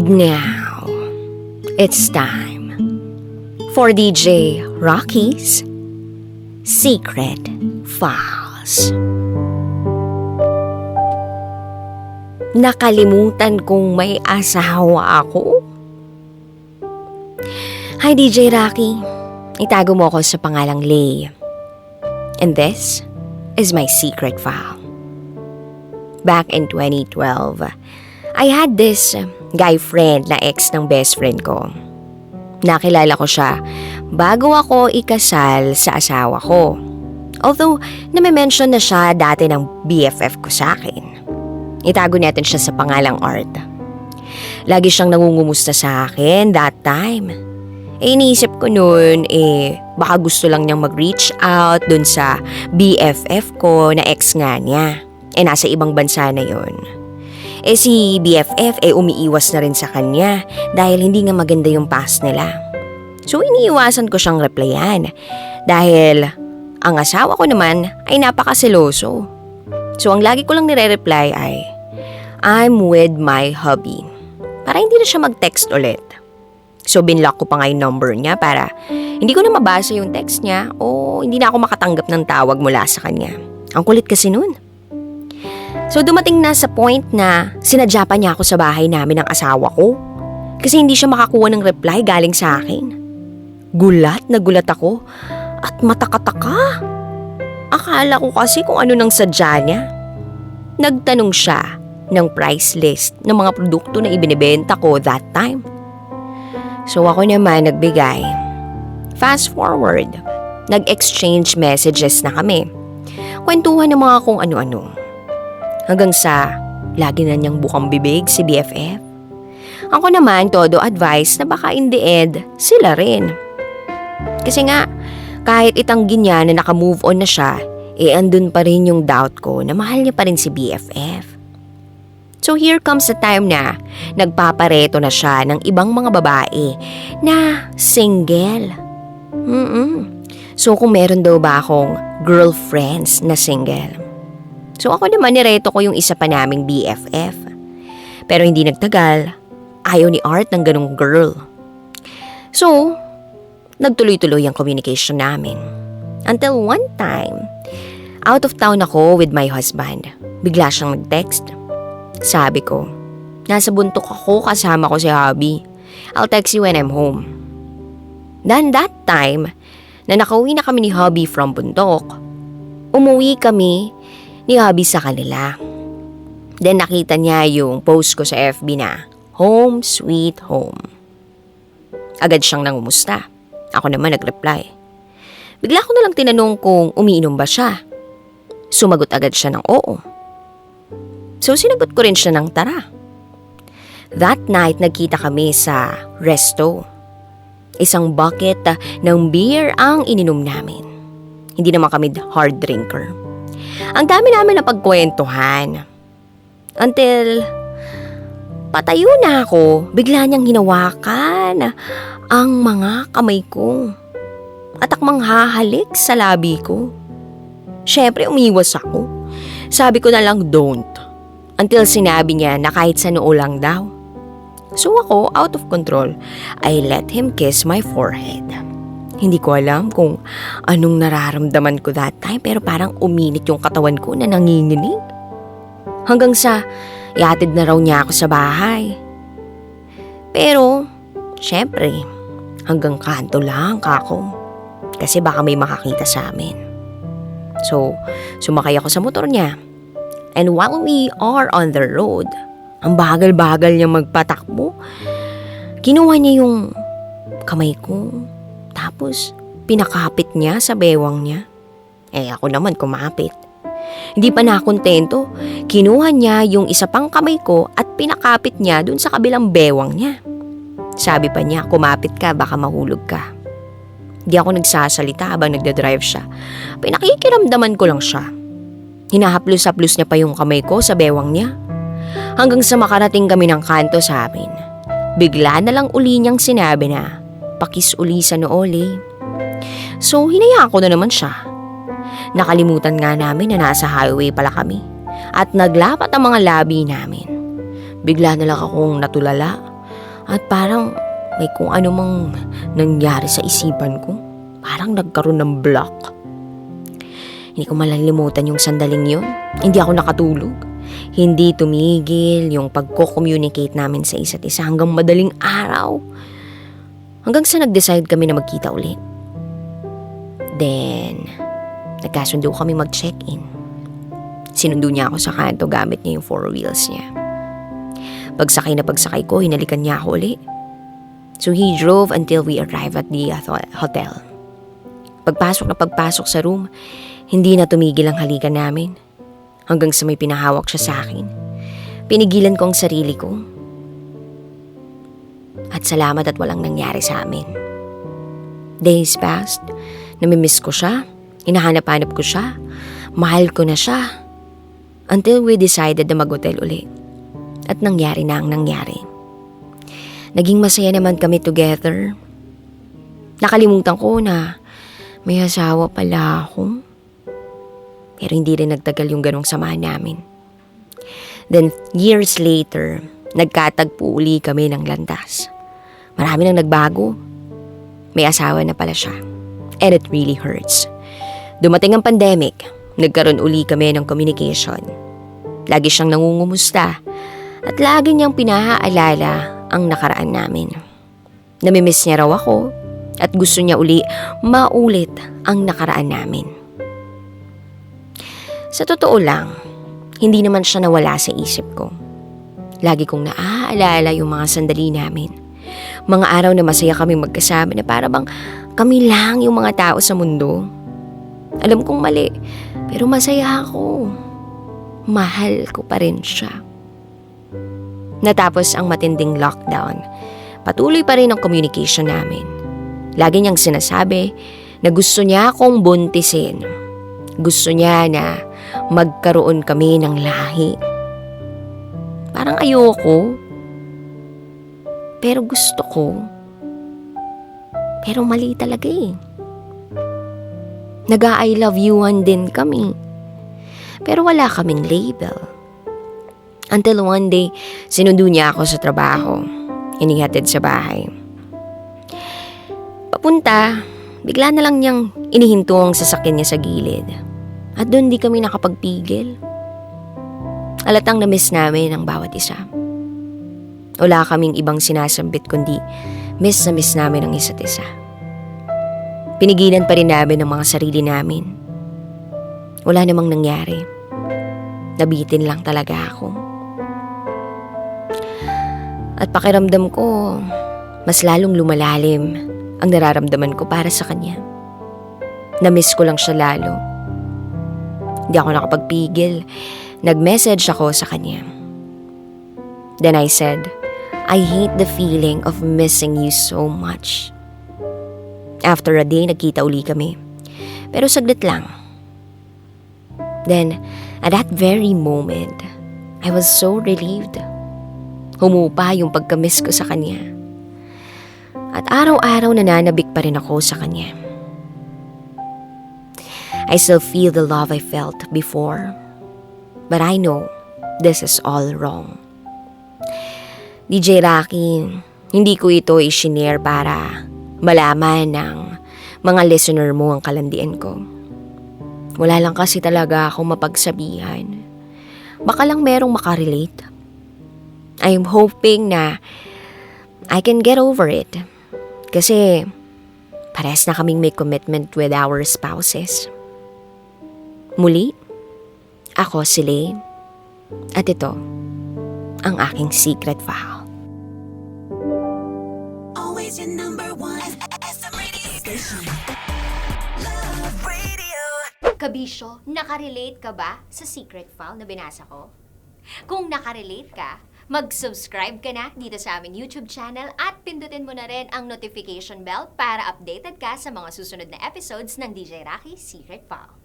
And now, it's time for DJ Rocky's Secret Files. Nakalimutan kong may asawa ako. Hi DJ Rocky, itago mo ako sa pangalang Lay. And this is my secret file. Back in 2012, I had this guy friend na ex ng best friend ko. Nakilala ko siya bago ako ikasal sa asawa ko. Although, name-mention na siya dati ng BFF ko sa akin. Itago natin siya sa pangalang Art. Lagi siyang nangungumusta sa akin that time. Iniisip ko noon, baka gusto lang niyang mag-reach out dun sa BFF ko na ex nga niya. Nasa ibang bansa na yon. Si BFF umiiwas na rin sa kanya dahil hindi nga maganda yung past nila. So iniiwasan ko siyang replyan dahil ang asawa ko naman ay napakaseloso. So ang lagi ko lang nire-reply ay, I'm with my hubby. Para hindi na siya mag-text ulit. So binlock ko pa nga yung number niya para hindi ko na mabasa yung text niya o hindi na ako makatanggap ng tawag mula sa kanya. Ang kulit kasi nun. So dumating na sa point na sinadya pa niya ako sa bahay namin ng asawa ko kasi hindi siya makakuha ng reply galing sa akin. Gulat na gulat ako at matakataka. Akala ko kasi kung ano nang sadya niya. Nagtanong siya ng price list ng mga produkto na ibinibenta ko that time. So ako naman nagbigay. Fast forward, nag-exchange messages na kami. Kwentuhan ng mga kung ano-ano. Hanggang sa lagi na niyang bukang bibig si BFF. Ako naman todo advice na baka in the end sila rin. Kasi nga kahit itanggi niya na naka-move on na siya, andun pa rin yung doubt ko na mahal niya pa rin si BFF. So here comes the time na nagpapareto na siya ng ibang mga babae na single. So kung meron daw ba akong girlfriends na single. So ako naman nireto ko yung isa pa naming BFF. Pero hindi nagtagal, ayaw ni Art ng ganong girl. So, nagtuloy-tuloy ang communication namin. Until one time, out of town ako with my husband. Bigla siyang nag-text. Sabi ko, nasa buntok ako kasama ko si hubby. I'll text you when I'm home. Then that time, na nakauwi na kami ni hubby from bundok, umuwi kami ni hubby sa kanila. Then nakita niya yung post ko sa FB na, Home Sweet Home. Agad siyang nangumusta. Ako naman nag-reply. Bigla ko nalang tinanong kung umiinom ba siya. Sumagot agad siya ng oo. So sinagot ko rin siya ng tara. That night nagkita kami sa resto. Isang bucket ng beer ang ininom namin. Hindi naman kami hard drinker. Ang dami namin na pagkwentuhan. Until patayo na ako, bigla niyang hinawakan ang mga kamay ko. At akmang hahalik sa labi ko. Syempre umiwas ako. Sabi ko na lang don't. Until sinabi niya na kahit sa noo lang daw. So ako, out of control, I let him kiss my forehead. Hindi ko alam kung anong nararamdaman ko that time pero parang uminit yung katawan ko na nanginginig. Hanggang sa ihatid na raw niya ako sa bahay. Pero, syempre, hanggang kanto lang kako. Kasi baka may makakita sa amin. So, sumakay ako sa motor niya. And while we are on the road, ang bagal-bagal niya magpatakbo. Kinuha niya yung kamay ko. Tapos, pinakapit niya sa bewang niya. Ako naman kumapit. Hindi pa nakontento, kinuha niya yung isa pang kamay ko at pinakapit niya dun sa kabilang bewang niya. Sabi pa niya, kumapit ka, baka mahulog ka. Hindi ako nagsasalita habang nagdadrive siya. Pinakikiramdaman ko lang siya. Hinahaplos-haplos niya pa yung kamay ko sa bewang niya. Hanggang sa makarating kami ng kanto sa amin. Bigla na lang uli niyang sinabi na, pakis uli sa noo, Lay. So, hinayaan ko na naman siya. Nakalimutan nga namin na nasa highway pala kami. At naglapat ang mga labi namin. Bigla na lang akong natulala At parang may kung ano mang nangyari sa isipan ko. Parang nagkaroon ng block. Hindi ko malalimutan yung sandaling yun. Hindi ako nakatulog. Hindi tumigil yung pagko-communicate namin sa isa't isa hanggang madaling araw. Hanggang sa nag-decide kami na magkita ulit. Then, nagkasundo kami mag-check-in. Sinundo niya ako sa kanto gamit niya yung 4 wheels niya. Pagsakay na pagsakay ko, hinalikan niya ako ulit. So he drove until we arrived at the hotel. Pagpasok sa room, hindi na tumigil ang halikan namin. Hanggang sa may pinahawak siya sa akin. Pinigilan ko ang sarili ko. At salamat at walang nangyari sa amin. Days passed, namimiss ko siya, hinahanap-hanap ko siya, mahal ko na siya. Until we decided na mag-hotel ulit. At nangyari na ang nangyari. Naging masaya naman kami together. Nakalimutan ko na may asawa pala ako. Pero hindi rin nagtagal yung ganong samahan namin. Then, years later, nagkatagpo uli kami ng landas. Marami nang nagbago. May asawa na pala siya. And it really hurts. Dumating ang pandemic, nagkaroon uli kami ng communication. Lagi siyang nangungumusta at lagi niyang pinahaalala ang nakaraan namin. Namimiss niya raw ako at gusto niya uli maulit ang nakaraan namin. Sa totoo lang, hindi naman siya nawala sa isip ko. Lagi kong naaalala yung mga sandali namin. Mga araw na masaya kaming magkasama na para bang kami lang yung mga tao sa mundo. Alam kong mali, pero masaya ako. Mahal ko pa rin siya. Natapos ang matinding lockdown, patuloy pa rin ang communication namin. Lagi niyang sinasabi na gusto niya akong buntisin. Gusto niya na magkaroon kami ng lahi. Parang ayoko. Pero gusto ko. Pero mali talaga eh. Nag-I love you-an din kami. Pero wala kaming label. Until one day, sinundo niya ako sa trabaho. Inihatid sa bahay. Papunta, bigla na lang niyang inihinto ang sasakyan niya sa gilid. At doon di kami nakapagpigil. Halatang na-miss namin ang bawat isa. Wala kaming ibang sinasambit kundi miss na miss namin ang isa't isa. Pinigilan pa rin namin ang mga sarili namin. Wala namang nangyari. Nabitin lang talaga ako. At pakiramdam ko, mas lalong lumalalim ang nararamdaman ko para sa kanya. Na-miss ko lang siya lalo. Hindi ako nakapagpigil. Nag-message ako sa kanya. Then I said, I hate the feeling of missing you so much. After a day, nagkita uli kami. Pero saglit lang. Then, at that very moment, I was so relieved. Humupa yung pagka-miss ko sa kanya. At araw-araw nananabik pa rin ako sa kanya. I still feel the love I felt before. But I know this is all wrong. DJ Rocky, hindi ko ito i-share para malaman ng mga listener mo ang kalandian ko. Wala lang kasi talaga akong mapagsabihan. Baka lang merong makarelate. I'm hoping na I can get over it. Kasi parehas na kaming may commitment with our spouses. Muli, ako si Lay. At ito, ang aking secret vow. Always your number one SM radio station. Love Radio. Kabisyo, nakarelate ka ba sa secret file na binasa ko? Kung nakarelate ka, mag-subscribe ka na dito sa aming YouTube channel at pindutin mo na rin ang notification bell para updated ka sa mga susunod na episodes ng DJ Rocky Secret File.